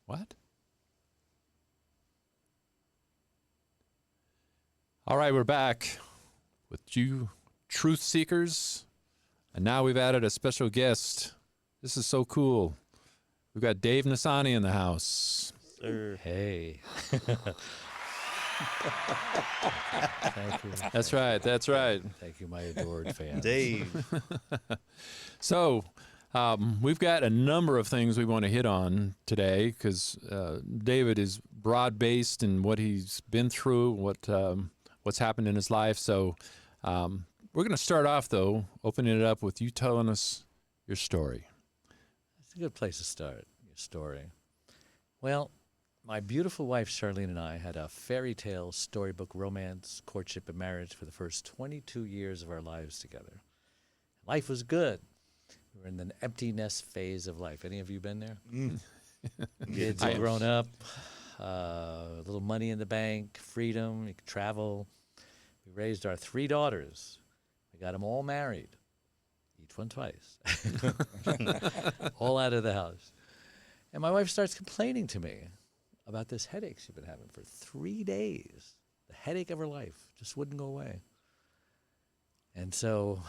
What? All right, we're back with you truth seekers. And now we've added a special guest. This is so cool. We've got Dave Nasani in the house. Sir. Hey. Thank you. That's right. That's right. Thank you, my adored fans. Dave. So we've got a number of things we want to hit on today because David is broad-based in what he's been through, what's happened in his life. So we're going to start off, though, opening it up with you telling us your story. It's a good place to start, your story. Well, my beautiful wife, Charlene, and I had a fairy tale storybook romance, courtship, and marriage for the first 22 years of our lives together. Life was good. We were in the empty nest phase of life. Any of you been there? Kids had grown up, a little money in the bank, freedom, you could travel. We raised our 3 daughters. We got them all married, each one twice, all out of the house. And my wife starts complaining to me about this headache she'd been having for 3 days. The headache of her life just wouldn't go away. And so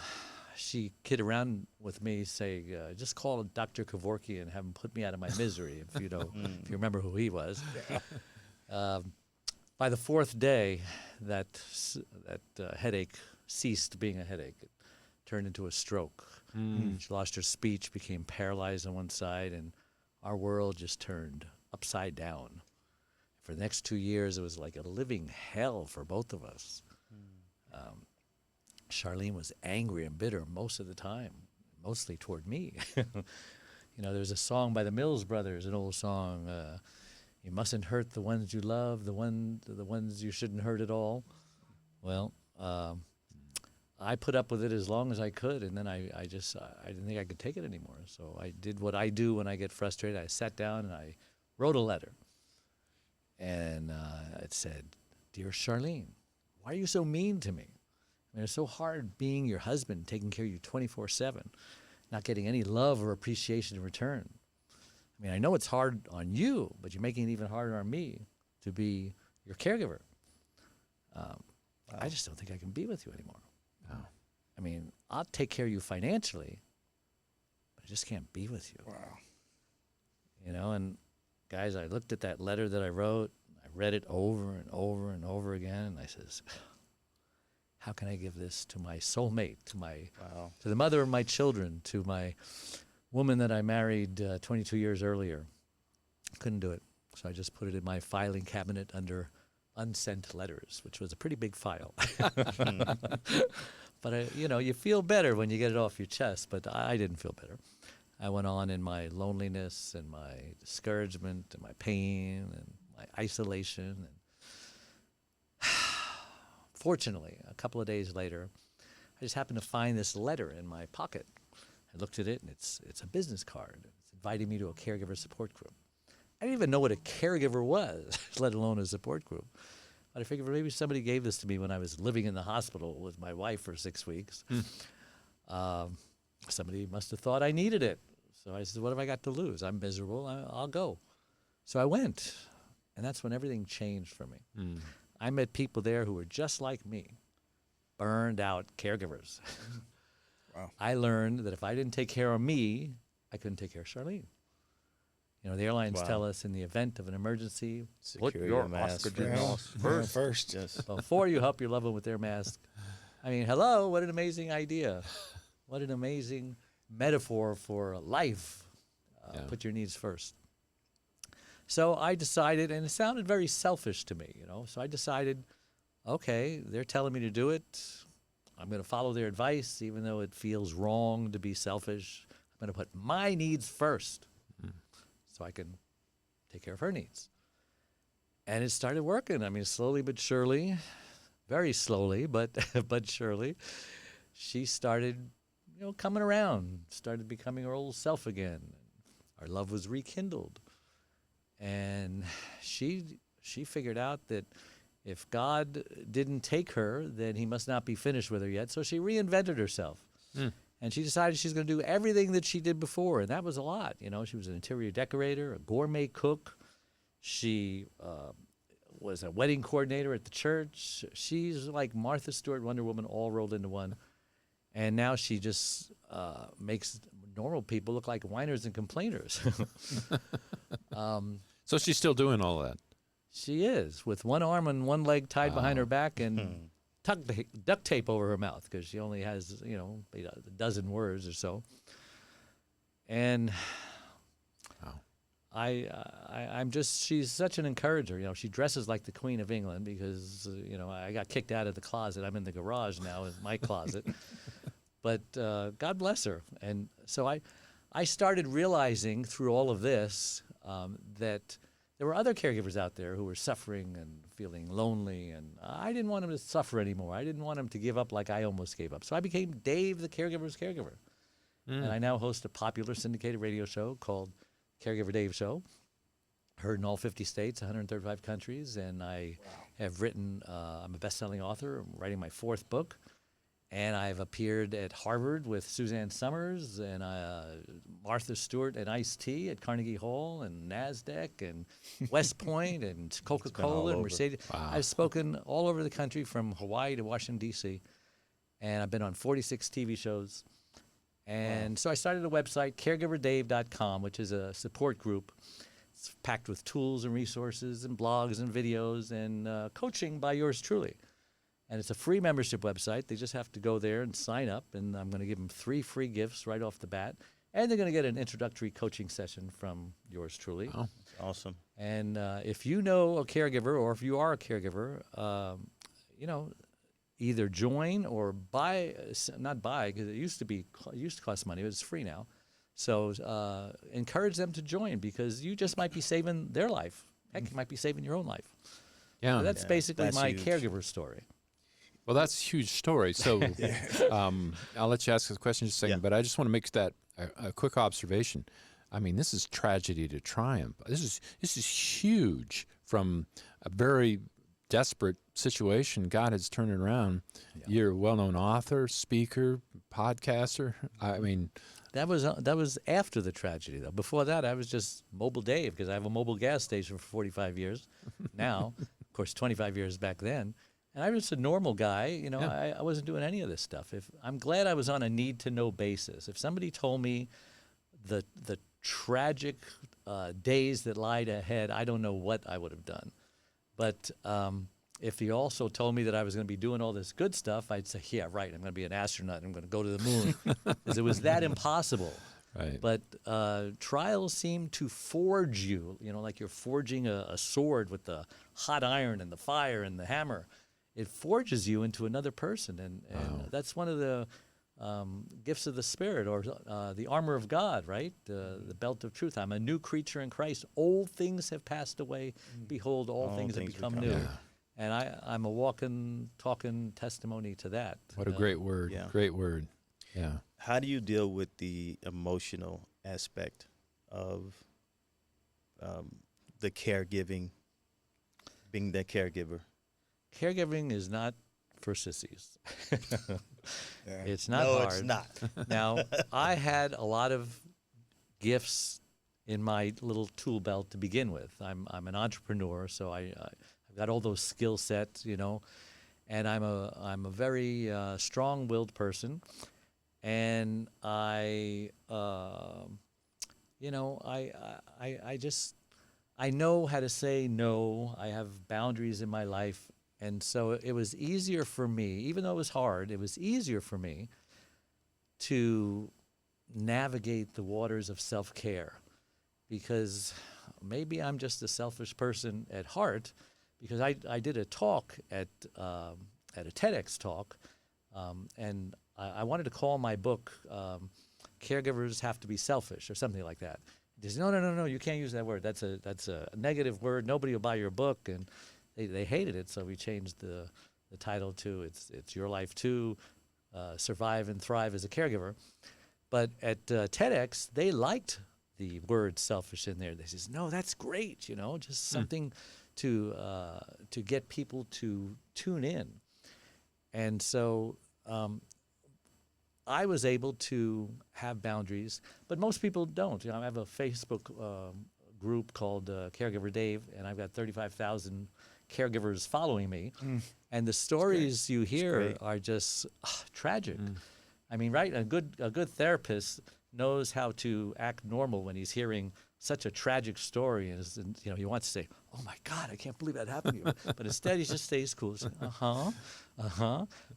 she kid around with me saying, just call Dr. Kevorkian and have him put me out of my misery, if you know, if you remember who he was. By the 4th day, that headache ceased being a headache. It turned into a stroke. She lost her speech, became paralyzed on one side, and our world just turned upside down. For the next 2 years, it was like a living hell for both of us. Charlene was angry and bitter most of the time, mostly toward me. You know, there's a song by the Mills Brothers, an old song, you mustn't hurt the ones you love, the ones you shouldn't hurt at all. Well, I put up with it as long as I could, and then I didn't think I could take it anymore. So I did what I do when I get frustrated. I sat down and I wrote a letter. And it said, "Dear Charlene, why are you so mean to me? I mean, it's so hard being your husband, taking care of you 24/7, not getting any love or appreciation in return. I mean, I know it's hard on you, but you're making it even harder on me to be your caregiver. I just don't think I can be with you anymore. I mean, I'll take care of you financially, but I just can't be with you." Wow. You know, and guys, I looked at that letter that I wrote, I read it over and over and over again, and I says, how can I give this to my soulmate, to the mother of my children, to my woman that I married 22 years earlier? Couldn't do it. So I just put it in my filing cabinet under unsent letters, which was a pretty big file. But, you know, you feel better when you get it off your chest, but I didn't feel better. I went on in my loneliness and my discouragement and my pain and my isolation. And fortunately, a couple of days later, I just happened to find this letter in my pocket. I looked at it, and it's a business card. It's inviting me to a caregiver support group. I didn't even know what a caregiver was, let alone a support group. But I figured maybe somebody gave this to me when I was living in the hospital with my wife for 6 weeks. Somebody must have thought I needed it. So I said, what have I got to lose? I'm miserable. I'll go. So I went, and that's when everything changed for me. I met people there who were just like me, burned out caregivers. Wow. I learned that if I didn't take care of me, I couldn't take care of Charlene. You know, the airlines tell us in the event of an emergency, put your oxygen mask first. Yes. Before you help your loved one with their mask. I mean, hello, what an amazing idea. What an amazing metaphor for life. Put your needs first. So I decided, and it sounded very selfish to me, you know, so I decided, okay, they're telling me to do it. I'm going to follow their advice, even though it feels wrong to be selfish. I'm going to put my needs first so I can take care of her needs. And it started working. I mean, slowly but surely, very slowly, but surely, she started, you know, coming around, started becoming her old self again. Our love was rekindled. And she figured out that if God didn't take her, then he must not be finished with her yet. So she reinvented herself. And she decided she's going to do everything that she did before. And that was a lot. You know, she was an interior decorator, a gourmet cook, She was a wedding coordinator at the church. She's like Martha Stewart, Wonder Woman, all rolled into one. And now she just makes normal people look like whiners and complainers. So she's still doing all that. She is, with one arm and one leg tied behind her back and duct tape over her mouth because she only has, a dozen words or so. And I'm just, she's such an encourager. She dresses like the Queen of England because, I got kicked out of the closet. I'm in the garage now in my closet. But God bless her. And so I started realizing through all of this that there were other caregivers out there who were suffering and feeling lonely, and I didn't want them to suffer anymore. I didn't want them to give up like I almost gave up. So I became Dave the Caregiver's Caregiver. And I now host a popular syndicated radio show called Caregiver Dave Show, heard in all 50 states, 135 countries, and I have written, I'm a best-selling author. I'm writing my 4th book. And I've appeared at Harvard with Suzanne Summers and Martha Stewart and Ice-T at Carnegie Hall and NASDAQ and West Point and Coca-Cola and Mercedes. Wow. I've spoken all over the country from Hawaii to Washington, D.C. And I've been on 46 TV shows. And so I started a website, caregiverdave.com, which is a support group. It's packed with tools and resources and blogs and videos and coaching by yours truly. And it's a free membership website. They just have to go there and sign up, and I'm going to give them 3 free gifts right off the bat. And they're going to get an introductory coaching session from yours truly. Oh, awesome. And if you know a caregiver or if you are a caregiver, either join or buy, not buy, because it used to cost money, but it's free now. So encourage them to join because you just might be saving their life. Heck, you might be saving your own life. yeah. So that's basically that's my huge. caregiver story. Well, that's a huge story. So I'll let you ask the question in just a second, but I just want to make that a quick observation. I mean, this is tragedy to triumph. This is huge from a very desperate situation. God has turned it around. Yeah. You're a well-known author, speaker, podcaster. I mean, That was after the tragedy, though. Before that, I was just Mobile Dave because I have a mobile gas station for 45 years now. Of course, 25 years back then. And I was just a normal guy. I wasn't doing any of this stuff. I'm glad I was on a need-to-know basis. If somebody told me the tragic days that lied ahead, I don't know what I would have done. But if he also told me that I was going to be doing all this good stuff, I'd say, yeah, right, I'm going to be an astronaut. I'm going to go to the moon. Because it was that impossible. right. But trials seem to forge you, like you're forging a sword with the hot iron and the fire and the hammer. It forges you into another person. And that's one of the gifts of the Spirit or the armor of God, right? The belt of truth. I'm a new creature in Christ. Old things have passed away. Behold, all things have become new. Yeah. And I'm a walking, talking testimony to that. What a great word. Yeah. Great word. Yeah. How do you deal with the emotional aspect of the caregiving, being the caregiver? Caregiving is not for sissies. Yeah. It's not no, hard. it's not. Now, I had a lot of gifts in my little tool belt to begin with. I'm an entrepreneur, so I've got all those skill sets, and I'm a very strong-willed person, and I know how to say no. I have boundaries in my life. And so it was easier for me, even though it was hard, it was easier for me to navigate the waters of self-care because maybe I'm just a selfish person at heart because I did a talk at a TEDx talk, and I wanted to call my book Caregivers Have to Be Selfish or something like that. They said, no, you can't use that word. That's a negative word. Nobody will buy your book. And they hated it, so we changed the title to It's Your Life Too, Survive and Thrive as a Caregiver. But at TEDx, they liked the word selfish in there. They says, no, that's great, just something to get people to tune in. And so I was able to have boundaries, but most people don't. I have a Facebook group called Caregiver Dave, and I've got 35,000 caregivers following me. And the stories you hear great. are just tragic. I mean, right? A good therapist knows how to act normal when he's hearing such a tragic story, and he wants to say, "Oh my God, I can't believe that happened to you," but instead he just stays cool. He's like,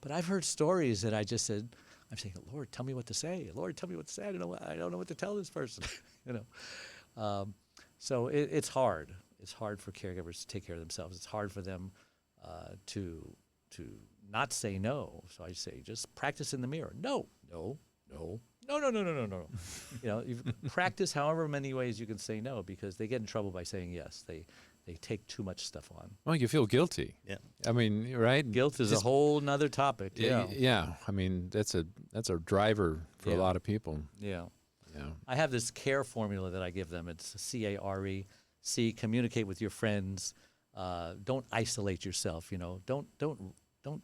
But I've heard stories that I'm saying, "Lord, tell me what to say. Lord, tell me what to say. I don't know what to tell this person." So it's hard. It's hard for caregivers to take care of themselves. It's hard for them to not say no. So I say, just practice in the mirror. No. You practice however many ways you can say no, because they get in trouble by saying yes. They take too much stuff on. Well, you feel guilty. Yeah. I mean, right? Guilt is a whole nother topic. Yeah. Yeah. I mean, that's a driver for a lot of people. Yeah. Yeah. I have this CARE formula that I give them. It's CARE. C, communicate with your friends. Don't isolate yourself. Don't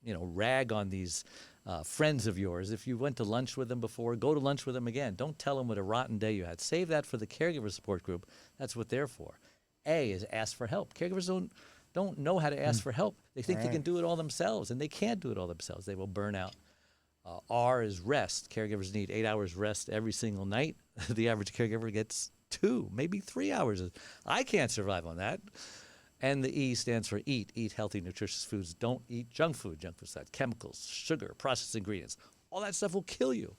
rag on these friends of yours. If you went to lunch with them before, go to lunch with them again. Don't tell them what a rotten day you had. Save that for the caregiver support group. That's what they're for. A is ask for help. Caregivers don't know how to ask for help. They think they can do it all themselves, and they can't do it all themselves. They will burn out. R is rest. Caregivers need 8 hours rest every single night. The average caregiver gets 2, maybe 3 hours. I can't survive on that. And the E stands for eat. Eat healthy, nutritious foods. Don't eat junk food. Junk food's got chemicals, sugar, processed ingredients. All that stuff will kill you.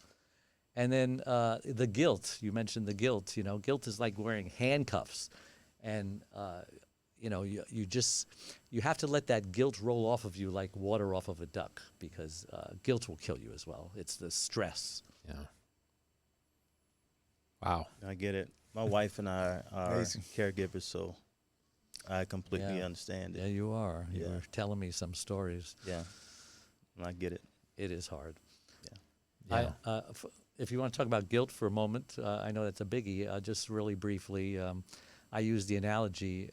And then the guilt. You mentioned the guilt. Guilt is like wearing handcuffs. And, you have to let that guilt roll off of you like water off of a duck, because guilt will kill you as well. It's the stress. Yeah. Wow. I get it. My wife and I are caregivers, so I completely understand it. Yeah, you are. You Yeah. were telling me some stories. Yeah, I get it. It is hard. Yeah. If you want to talk about guilt for a moment, I know that's a biggie. Just really briefly, I use the analogy,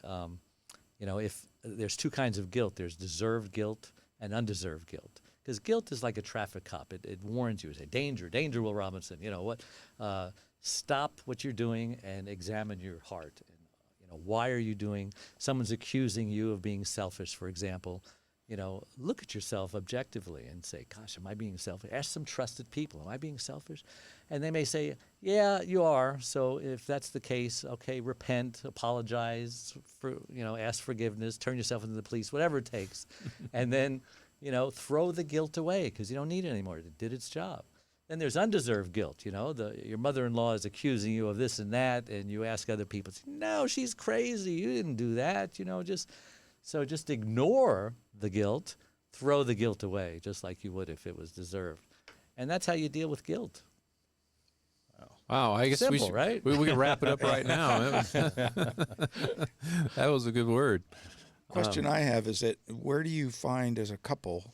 if there's 2 kinds of guilt. There's deserved guilt and undeserved guilt. Because guilt is like a traffic cop. It warns you. It says, danger, Will Robinson. Stop what you're doing and examine your heart. And, why are you doing? Someone's accusing you of being selfish, for example. Look at yourself objectively and say, gosh, am I being selfish? Ask some trusted people, am I being selfish? And they may say, yeah, you are. So if that's the case, okay, repent, apologize, ask forgiveness, turn yourself into the police, whatever it takes. And then, throw the guilt away, because you don't need it anymore. It did its job. Then there's undeserved guilt. Your mother-in-law is accusing you of this and that, and you ask other people, no, she's crazy. You didn't do that. Just ignore the guilt, throw the guilt away, just like you would if it was deserved. And that's how you deal with guilt. Wow, I guess Simple, we should, right? we can wrap it up right now. That was a good word. Question I have is that where do you find as a couple,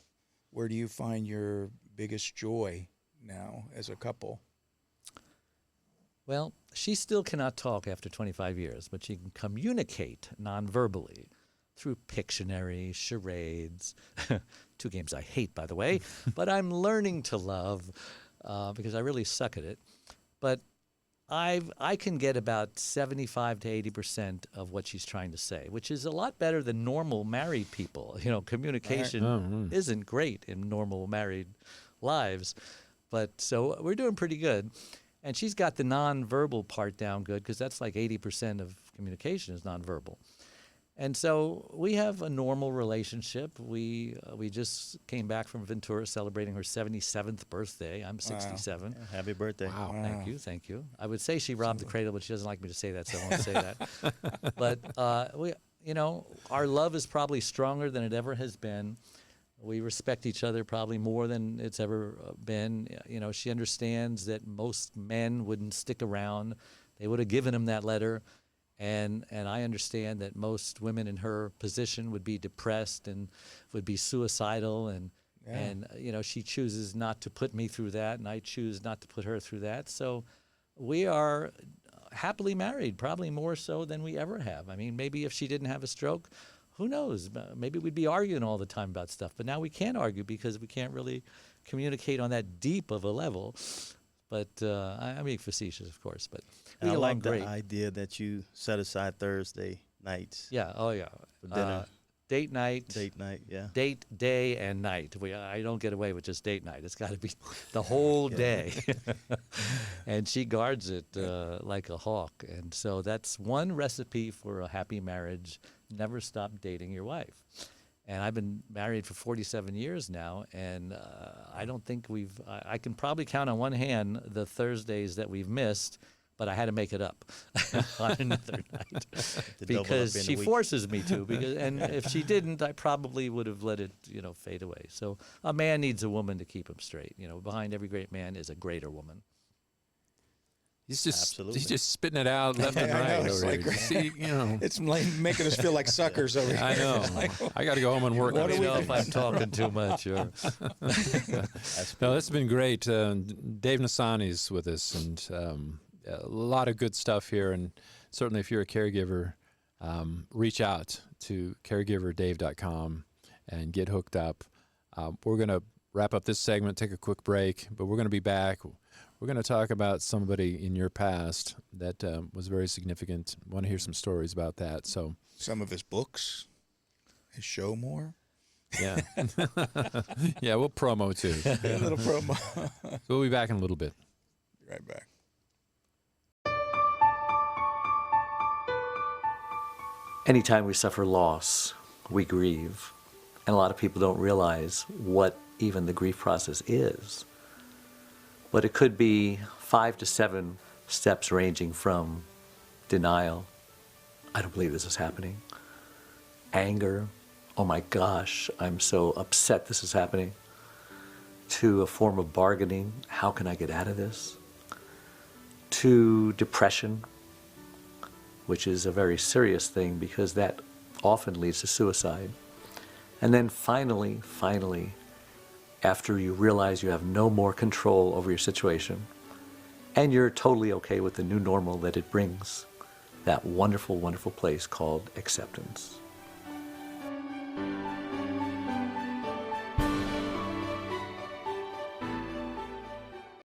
where do you find your biggest joy now as a couple? Well, she still cannot talk after 25 years, but she can communicate non-verbally through Pictionary, charades, 2 games I hate, by the way, but I'm learning to love because I really suck at it. But I can get about 75 to 80% of what she's trying to say, which is a lot better than normal married people. Communication isn't great in normal married lives. But so we're doing pretty good. And she's got the nonverbal part down good, because that's like 80% of communication is nonverbal. And so we have a normal relationship. We just came back from Ventura celebrating her 77th birthday. I'm 67. Yeah, happy birthday. Wow. Thank you. I would say she robbed the cradle, but she doesn't like me to say that, so I won't say that. But our love is probably stronger than it ever has been. We respect each other probably more than it's ever been. She understands that most men wouldn't stick around. They would have given him that letter. And I understand that most women in her position would be depressed and would be suicidal. And she chooses not to put me through that, and I choose not to put her through that. So we are happily married, probably more so than we ever have. I mean, maybe if she didn't have a stroke, who knows? Maybe we'd be arguing all the time about stuff. But now we can't argue because we can't really communicate on that deep of a level. But I'm being facetious, of course. But we And I get along like the great. idea that you set aside Thursday nights Yeah. Oh, yeah. for dinner, Date night. date night. Yeah. Date, day, and night. I don't get away with just date night. It's got to be the whole day. And she guards it like a hawk. And so that's one recipe for a happy marriage. Never stop dating your wife. And I've been married for 47 years now, and I don't think I can probably count on one hand the Thursdays that we've missed, but I had to make it up on another night because she forces me to. And if she didn't, I probably would have let it, fade away. So a man needs a woman to keep him straight. Behind every great man is a greater woman. He's just spitting it out left and I right know, it's over like- here. See, It's like making us feel like suckers over here. I know. I got to go home and work. Let on me it. know if I'm talking too much. Or No, that's been great. Dave Nassani's with us, and a lot of good stuff here. And certainly, if you're a caregiver, reach out to caregiverdave.com and get hooked up. We're going to wrap up this segment, take a quick break, but we're going to be back. We're going to talk about somebody in your past that was very significant. I want to hear some stories about that. So Some of his books, his show more. yeah, yeah, we'll promo too. A little promo. We'll be back in a little bit. Be right back. Anytime we suffer loss, we grieve. And a lot of people don't realize what even the grief process is. But it could be 5 to 7 steps ranging from denial, I don't believe this is happening, anger, oh my gosh, I'm so upset this is happening, to a form of bargaining, how can I get out of this, to depression, which is a very serious thing because that often leads to suicide. And then finally, after you realize you have no more control over your situation and you're totally okay with the new normal that it brings, that wonderful, wonderful place called acceptance.